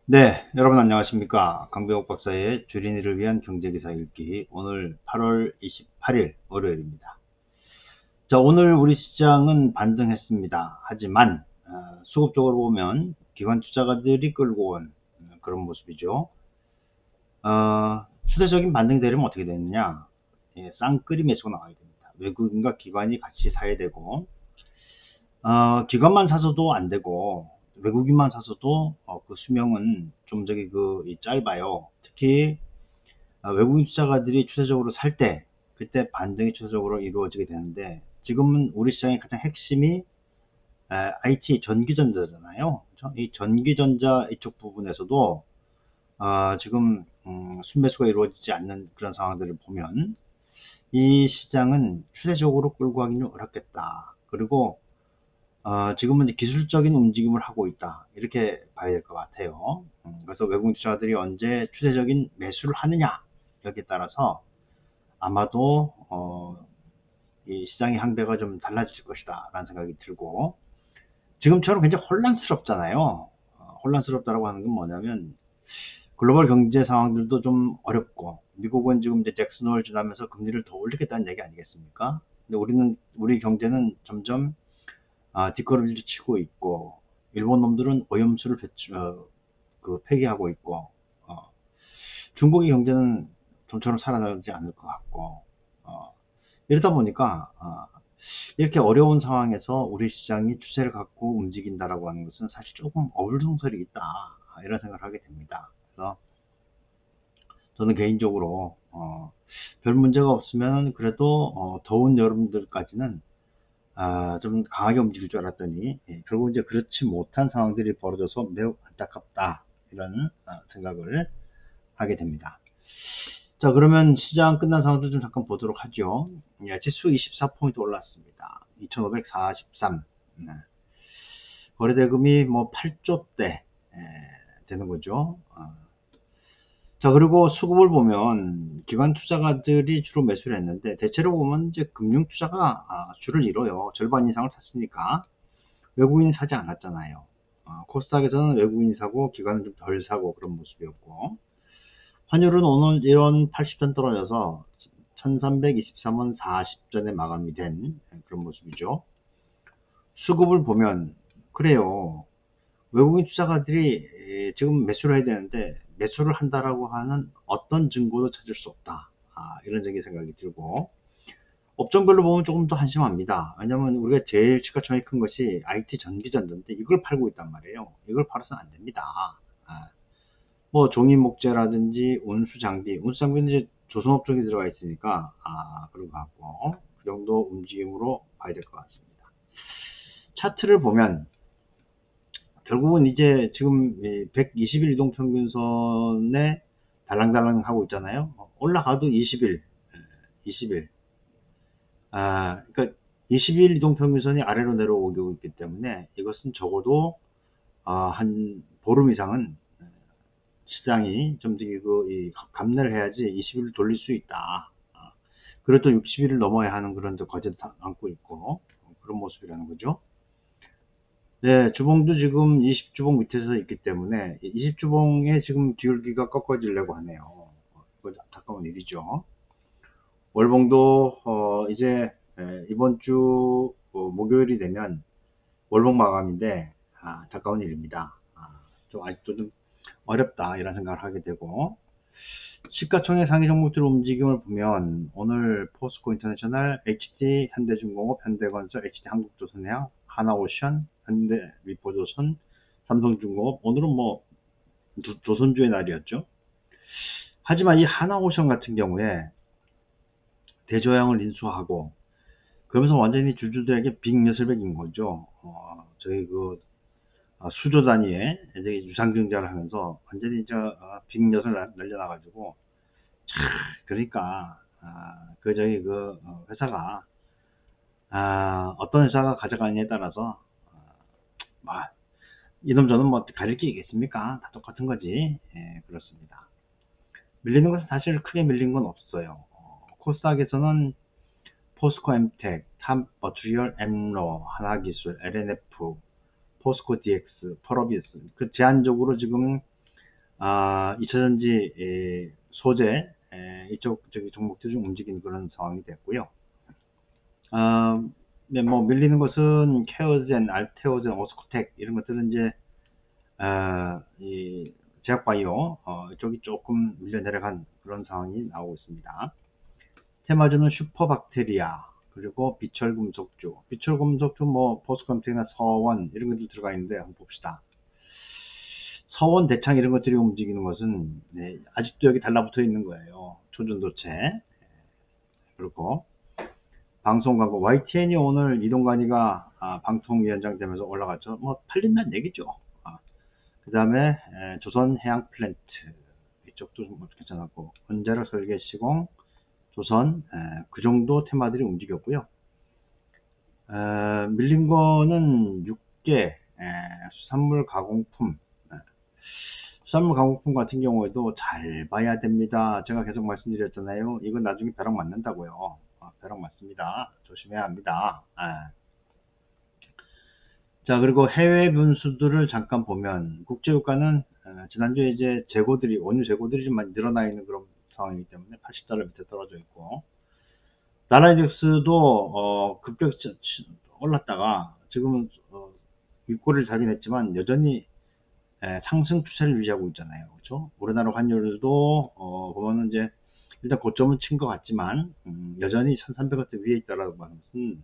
네, 여러분 안녕하십니까. 강병욱 박사의 주린이를 위한 경제기사 읽기. 오늘 8월 28일 월요일입니다. 자, 오늘 우리 시장은 반등했습니다. 하지만 수급적으로 보면 기관 투자가들이 끌고 온 그런 모습이죠. 추세적인 반등이 되려면 어떻게 되느냐? 쌍끌이 매수가 나와야 됩니다. 외국인과 기관이 같이 사야 되고, 기관만 사서도 안 되고, 외국인만 사서도 그 수명은 좀 짧아요. 특히 외국인 투자가들이 추세적으로 살 때, 그때 반등이 추세적으로 이루어지게 되는데, 지금은 우리 시장의 가장 핵심이 IT 전기전자잖아요. 그렇죠? 이 전기전자 이쪽 부분에서도 지금 순매수가 이루어지지 않는 그런 상황들을 보면 이 시장은 추세적으로 끌고 가기는 어렵겠다. 그리고 지금은 이제 기술적인 움직임을 하고 있다. 이렇게 봐야 될 것 같아요. 그래서 외국인 투자자들이 언제 추세적인 매수를 하느냐, 여기에 따라서 아마도 이 시장의 향배가 좀 달라질 것이다 라는 생각이 들고, 지금처럼 굉장히 혼란스럽잖아요. 혼란스럽다라고 하는 건 뭐냐면 글로벌 경제 상황들도 좀 어렵고, 미국은 지금 이제 잭슨 홀 지나면서 금리를 더 올리겠다는 얘기 아니겠습니까? 근데 우리 경제는 점점 뒷걸음질 치고 있고, 일본 놈들은 오염수를 폐기하고 있고, 어, 중국의 경제는 좀처럼 살아나지 않을 것 같고, 이러다 보니까 이렇게 어려운 상황에서 우리 시장이 추세를 갖고 움직인다라고 하는 것은 사실 조금 어불성설이 있다, 이런 생각을 하게 됩니다. 그래서 저는 개인적으로 별 문제가 없으면 그래도 더운 여름들까지는 좀 강하게 움직일 줄 알았더니, 결국 이제 그렇지 못한 상황들이 벌어져서 매우 안타깝다, 이런 생각을 하게 됩니다. 자, 그러면 시장 끝난 상황도 좀 잠깐 보도록 하죠. 지수 24포인트 올랐습니다. 2543. 거래대금이 뭐 8조대 되는 거죠. 자, 그리고 수급을 보면 기관 투자가들이 주로 매수를 했는데, 대체로 보면 이제 금융 투자가 주를 이뤄요. 절반 이상을 샀으니까. 외국인 사지 않았잖아요. 코스닥에서는 외국인 사고 기관은 좀 덜 사고 그런 모습이었고, 환율은 오늘 1원 80전 떨어져서 1323원 40전에 마감이 된 그런 모습이죠. 수급을 보면 그래요. 외국인 투자가들이 지금 매수를 해야 되는데 매수를 한다라고 하는 어떤 증거도 찾을 수 없다. 이런 생각이 들고, 업종별로 보면 조금 더 한심합니다. 왜냐면 우리가 제일 시가총액이 큰 것이 IT 전기전자인데 이걸 팔고 있단 말이에요. 이걸 팔아서는 안 됩니다. 뭐 종이 목재라든지 운수 장비, 운수 장비는 이제 조선업 쪽에 들어가 있으니까 그런 것 같고, 그 정도 움직임으로 봐야 될 것 같습니다. 차트를 보면 결국은 이제 지금 120일 이동평균선에 달랑달랑 하고 있잖아요. 올라가도 20일, 20일. 그러니까 20일 이동평균선이 아래로 내려오고 있기 때문에 이것은 적어도 한 보름 이상은 시장이 좀 감내를 해야지 20일을 돌릴 수 있다. 그래도 60일을 넘어야 하는 그런 과제도 안고 있고, 그런 모습이라는 거죠. 네, 주봉도 지금 20주봉 밑에서 있기 때문에 20주봉에 지금 기울기가 꺾어지려고 하네요. 이거 안타까운 일이죠. 월봉도 이제 이번 주 목요일이 되면 월봉 마감인데 안타까운 일입니다. 좀 아직도 좀 어렵다, 이런 생각을 하게 되고, 시가총액 상위 종목들 움직임을 보면 오늘 포스코 인터내셔널, HD 현대중공업, 현대건설, HD 한국조선해양, 하나오션, 현대미포조선, 삼성중공업, 오늘은 뭐 조선주의 날이었죠. 하지만 이 하나오션 같은 경우에 대조양을 인수하고, 그러면서 완전히 줄줄들에게 빅녀설백인 거죠. 저희 수조 단위의 유상증자를 하면서 완전히 빅엿을 날려놔가지고, 그러니까 회사가 어떤 회사가 가져가느냐에 따라서 뭐 이놈 저놈 뭐 가릴 게 있겠습니까? 다 똑같은 거지. 그렇습니다. 밀리는 것은 사실 크게 밀린 건 없어요. 코스닥에서는 포스코 엠텍, 탑머트리얼, 엠로, 하나기술, LNF, 포스코 DX, 펄어비스, 제한적으로 지금 2차전지 소재 이쪽 저기 종목들이 좀 움직이는 그런 상황이 됐고요. 네, 뭐 밀리는 것은 케어젠, 알테오젠, 오스코텍 이런 것들은 이제 이 제약바이오 이쪽이 조금 밀려 내려간 그런 상황이 나오고 있습니다. 테마주는 슈퍼박테리아 그리고 비철금속주, 비철금속주 뭐 보스컴퓨터나 서원 이런 것들 들어가 있는데 한번 봅시다. 서원, 대창 이런 것들이 움직이는 것은 네, 아직도 여기 달라붙어 있는 거예요. 초전도체. 그리고 방송 광고 YTN이 오늘 이동관이가 방통위원장 되면서 올라갔죠. 뭐 팔린다는 얘기죠. 그 다음에 조선해양플랜트 이쪽도 좀 괜찮았고 원자력 설계 시공 조선 그 정도 테마들이 움직였고요. 밀린 거는 6개 수산물 가공품 수산물 가공품 같은 경우에도 잘 봐야 됩니다. 제가 계속 말씀드렸잖아요. 이건 나중에 벼락 맞는다고요. 벼락 맞습니다. 조심해야 합니다. 자, 그리고 해외 분수들을 잠깐 보면 국제유가는 지난주에 이제 재고들이 원유 재고들이 좀 많이 늘어나 있는 그런 상황이기 때문에 80달러 밑에 떨어져 있고 나라인덱스도 급격 올랐다가 지금은 윗골을 자진했지만 여전히 상승 추세를 유지하고 있잖아요. 그렇죠? 우리나라 환율도 보면은 이제 일단 고점은 친 것 같지만 여전히 1300원대 위에 있다라고 하는 것은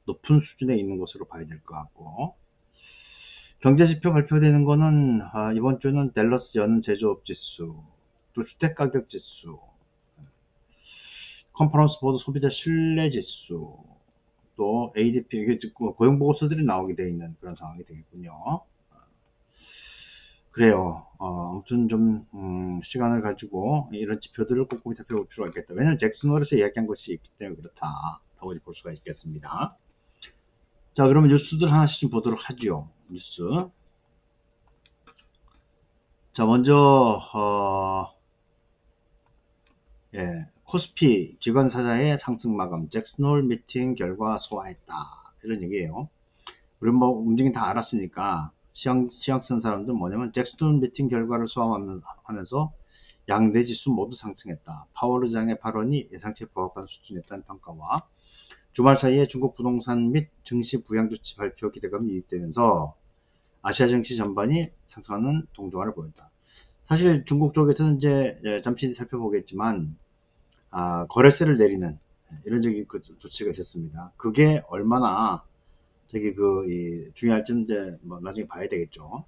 높은 수준에 있는 것으로 봐야 될 것 같고 경제지표 발표되는 거는 이번 주는 댈러스 연 제조업 지수, 또 주택가격지수, 컨퍼런스 보드 소비자 신뢰지수, 또 ADP 이게 고용보고서들이 나오게 되어 있는 그런 상황이 되겠군요. 그래요. 아무튼 좀 시간을 가지고 이런 지표들을 꼼꼼히 살펴볼 필요가 있겠다. 왜냐하면 잭슨홀에서 이야기한 것이 있기 때문에 그렇다. 더 볼 수가 있겠습니다. 자, 그러면 뉴스들 하나씩 좀 보도록 하죠. 뉴스. 자, 먼저 코스피 직원사자의 상승 마감, 잭슨홀 미팅 결과 소화했다. 이런 얘기예요. 우리 뭐 움직임 다 알았으니까 시황 쓴 사람들은 뭐냐면 잭슨홀 미팅 결과를 소화하면서 양대 지수 모두 상승했다. 파월 의장의 발언이 예상치에 부합한 수준이었다는 평가와 주말 사이에 중국 부동산 및 증시 부양 조치 발표 기대감이 유입되면서 아시아 증시 전반이 상승하는 동조화를 보였다. 사실 중국 쪽에서는 이제 잠시 살펴보겠지만 거래세를 내리는 이런 조치가 있었습니다. 그게 얼마나 중요할지는 이제 뭐 나중에 봐야 되겠죠.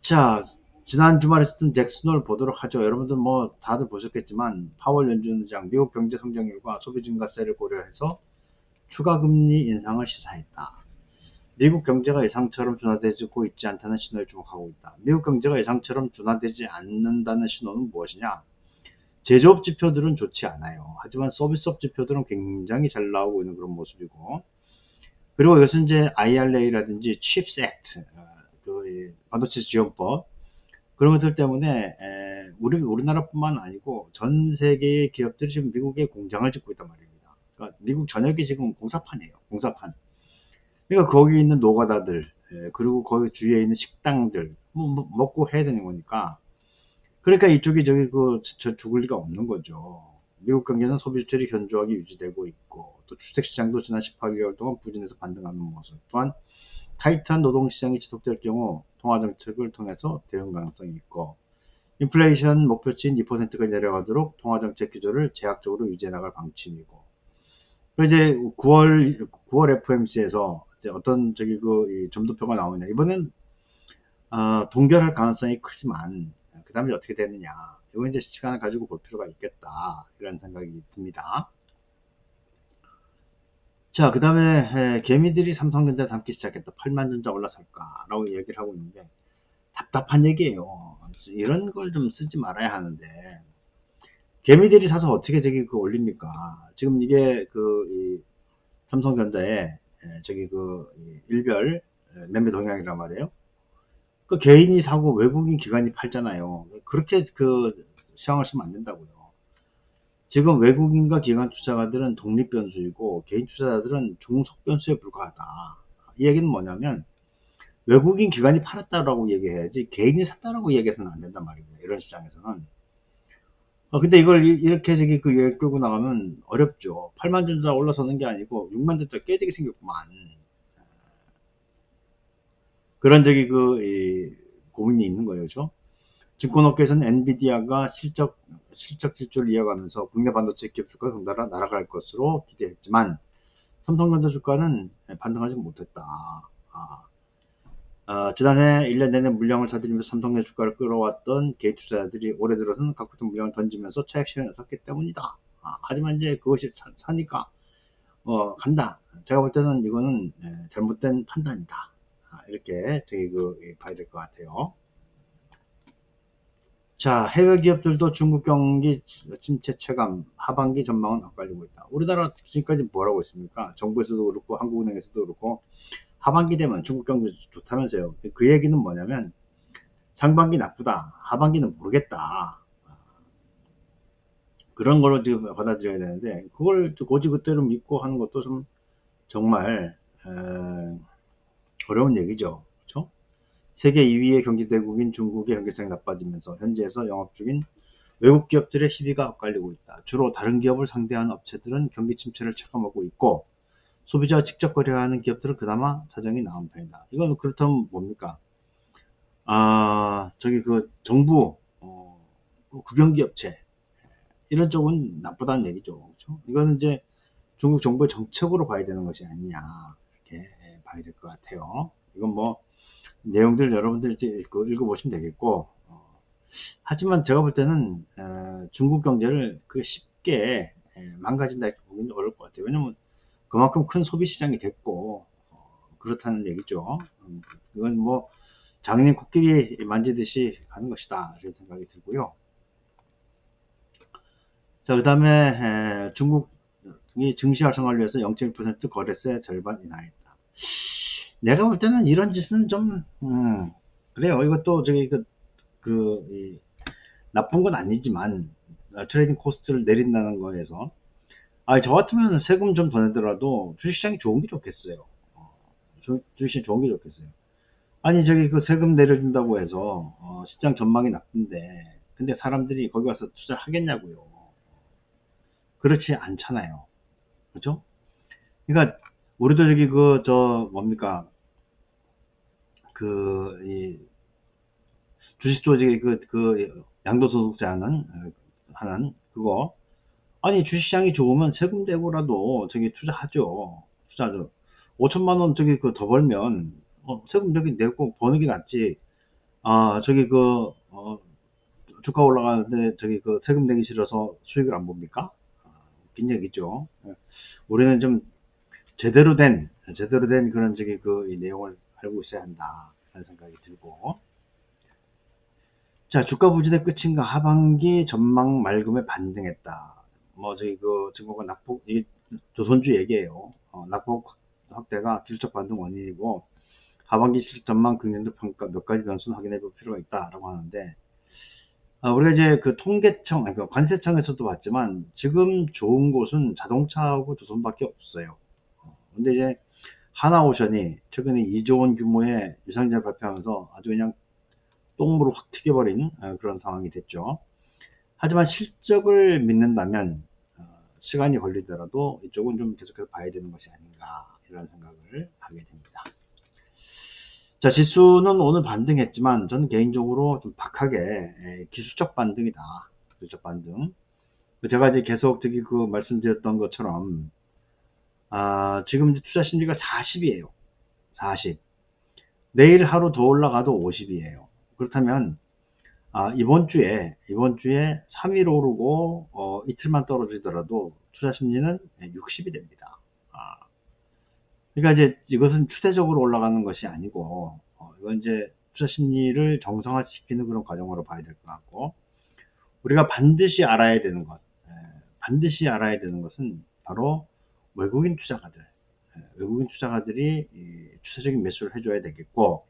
자, 지난 주말에 있었던 잭슨홀 보도록 하죠. 여러분들 뭐 다들 보셨겠지만 파월 연준 의장 미국 경제 성장률과 소비 증가세를 고려해서 추가 금리 인상을 시사했다. 미국 경제가 예상처럼 둔화되고 있지 않다는 신호에 주목하고 있다. 미국 경제가 예상처럼 둔화되지 않는다는 신호는 무엇이냐? 제조업 지표들은 좋지 않아요. 하지만 서비스업 지표들은 굉장히 잘 나오고 있는 그런 모습이고 그리고 이것은 이제 IRA라든지 칩스 액트, 반도체 지원법 그런 것들 때문에 우리나라뿐만 아니고 전 세계의 기업들이 지금 미국에 공장을 짓고 있단 말입니다. 그러니까 미국 전역이 지금 공사판이에요. 공사판. 그러니까 거기 있는 노가다들 그리고 거기 주위에 있는 식당들 먹고 해야 되는 거니까 그러니까 이쪽이 죽을 리가 없는 거죠. 미국 경제는 소비 수출이 견조하게 유지되고 있고 또 주택시장도 지난 18개월 동안 부진해서 반등하는 모습 또한 타이트한 노동시장이 지속될 경우 통화정책을 통해서 대응 가능성이 있고 인플레이션 목표치인 2%가 내려가도록 통화정책 기조를 제약적으로 유지해 나갈 방침이고 이제 9월 FOMC에서 어떤 점도표가 나오냐 이번엔 동결할 가능성이 크지만 그 다음에 어떻게 되느냐 이건 이제 시간을 가지고 볼 필요가 있겠다 이런 생각이 듭니다. 자, 그 다음에 개미들이 삼성전자 담기 시작했다. 8만전자 올라설까 라고 얘기를 하고 있는데 답답한 얘기예요. 이런 걸 좀 쓰지 말아야 하는데 개미들이 사서 어떻게 올립니까? 지금 이게 이 삼성전자의 일별 매매 동향이란 말이에요. 그 개인이 사고 외국인 기관이 팔잖아요. 그렇게 시황을 쓰면 안 된다고요. 지금 외국인과 기관 투자가들은 독립 변수이고 개인 투자자들은 종속 변수에 불과하다. 이 얘기는 뭐냐면 외국인 기관이 팔았다라고 얘기해야지 개인이 샀다라고 얘기해서는 안 된단 말입니다. 이런 시장에서는. 근데 이걸 이렇게 저기 그 얘기 끌고 나가면 어렵죠. 8만 전자 올라서는 게 아니고 6만 전자 깨지게 생겼구만. 그런 저기 고민이 있는 거예요. 그죠? 증권업계에서는 엔비디아가 실적 질주를 이어가면서 국내 반도체 기업 주가가 덩달아 날아갈 것으로 기대했지만 삼성전자 주가는 반등하지 못했다. 지난해 1년 내내 물량을 사들이면서 삼성의 주가를 끌어왔던 개인 투자자들이 올해 들어서는 각국의 물량을 던지면서 차익 실현을 샀기 때문이다. 하지만 이제 그것이 사니까 간다. 제가 볼 때는 이거는 잘못된 판단이다. 이렇게 저희 봐야 될 것 같아요. 자, 해외 기업들도 중국 경기 침체 체감, 하반기 전망은 엇갈리고 있다. 우리나라 지금까지 뭐라고 했습니까? 정부에서도 그렇고 한국은행에서도 그렇고 하반기 되면 중국 경기 좋다면서요. 그 얘기는 뭐냐면 상반기 나쁘다, 하반기는 모르겠다. 그런 걸로 지금 받아들여야 되는데 그걸 고지 그대로 믿고 하는 것도 좀 정말 어려운 얘기죠. 그렇죠? 세계 2위의 경제대국인 중국의 경제성이 나빠지면서 현지에서 영업 중인 외국 기업들의 시비가 엇갈리고 있다. 주로 다른 기업을 상대하는 업체들은 경기 침체를 체감하고 있고 소비자와 직접 거래하는 기업들은 그나마 사정이 나은 편이다. 이건 그렇다면 뭡니까? 저기 정부 국영기 업체 이런 쪽은 나쁘다는 얘기죠. 그렇죠? 이거는 이제 중국 정부의 정책으로 봐야 되는 것이 아니냐 이렇게 봐야 될 것 같아요. 이건 뭐 내용들 여러분들 이제 읽어보시면 되겠고 하지만 제가 볼 때는 중국 경제를 쉽게 망가진다 이렇게 보기는 어려울 것 같아요. 왜냐면 그만큼 큰 소비 시장이 됐고 그렇다는 얘기죠. 이건 뭐 장님 코끼리 만지듯이 가는 것이다 이런 생각이 들고요. 자, 그 다음에 중국이 증시 활성화를 위해서 0.1% 거래세 절반 인하했다. 내가 볼 때는 이런 짓은 좀 그래요. 이것도 저기 나쁜 건 아니지만 트레이딩 코스트를 내린다는 거에서 저 같으면 세금 좀 더 내더라도 주식시장이 좋은 게 좋겠어요. 주식시장이 좋은 게 좋겠어요. 아니 저기 세금 내려준다고 해서 시장 전망이 나쁜데 근데 사람들이 거기 가서 투자를 하겠냐고요. 그렇지 않잖아요. 그렇죠? 그러니까 우리도 저기 뭡니까 주식도 저기 양도소득세 하는 그거 아니 주식시장이 좋으면 세금 내고라도 저기 투자하죠. 5천만 원 저기 더 벌면 세금 저기 내고 버는 게 낫지. 저기 주가 올라가는데 저기 세금 내기 싫어서 수익을 안 봅니까? 웃긴 얘기죠. 우리는 좀 제대로 된 그런 저기 이 내용을 알고 있어야 한다 하는 생각이 들고. 자, 주가 부진의 끝인가? 하반기 전망 맑음에 반등했다. 뭐 저기 증거가 이 조선주 얘기예요. 낙폭 확대가 기술적 반등 원인이고 하반기 실적 전망 긍정적 평가 몇 가지 변수는 확인해 볼 필요가 있다라고 하는데 우리가 이제 통계청, 관세청에서도 봤지만 지금 좋은 곳은 자동차하고 조선밖에 없어요. 근데 이제 하나오션이 최근에 2조 원 규모의 유상증을 발표하면서 아주 그냥 똥물을 확 튀겨버린 그런 상황이 됐죠. 하지만 실적을 믿는다면 시간이 걸리더라도 이쪽은 좀 계속해서 봐야 되는 것이 아닌가 이런 생각을 하게 됩니다. 자, 지수는 오늘 반등했지만 저는 개인적으로 좀 박하게 기술적 반등이다. 기술적 반등. 제가 이제 계속 저기 말씀드렸던 것처럼 지금 이제 투자 심리가 40이에요. 40. 내일 하루 더 올라가도 50이에요. 그렇다면 이번 주에 3일 오르고 이틀만 떨어지더라도 투자 심리는 60이 됩니다. 그러니까 이제 이것은 추세적으로 올라가는 것이 아니고 이건 이제 투자 심리를 정상화시키는 그런 과정으로 봐야 될 것 같고 우리가 반드시 알아야 되는 것은 바로 외국인 투자가들이 추세적인 매수를 해줘야 되겠고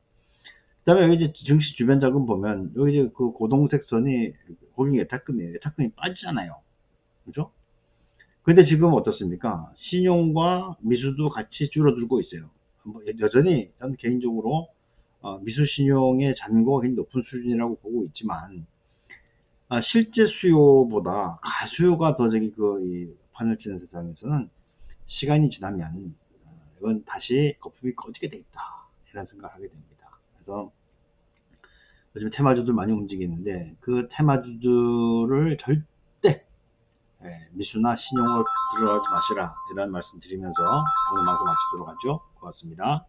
그다음에 여기 이제 증시 주변 자금 보면 여기 이제 고동색 선이 고객 예탁금이에요. 예탁금이 빠지잖아요. 그죠? 근데 지금 어떻습니까? 신용과 미수도 같이 줄어들고 있어요. 여전히 저는 개인적으로 미수신용의 잔고가 굉장히 높은 수준이라고 보고 있지만, 실제 수요보다 가수요가 더 이 판을 치는 세상에서는 시간이 지나면 이건 다시 거품이 꺼지게 돼 있다, 이런 생각을 하게 됩니다. 그래서 요즘 테마주들 많이 움직이는데 그 테마주들을 절대 미수나 신용을 들어가지 마시라, 이런 말씀 드리면서 오늘 방송 마치도록 하죠. 고맙습니다.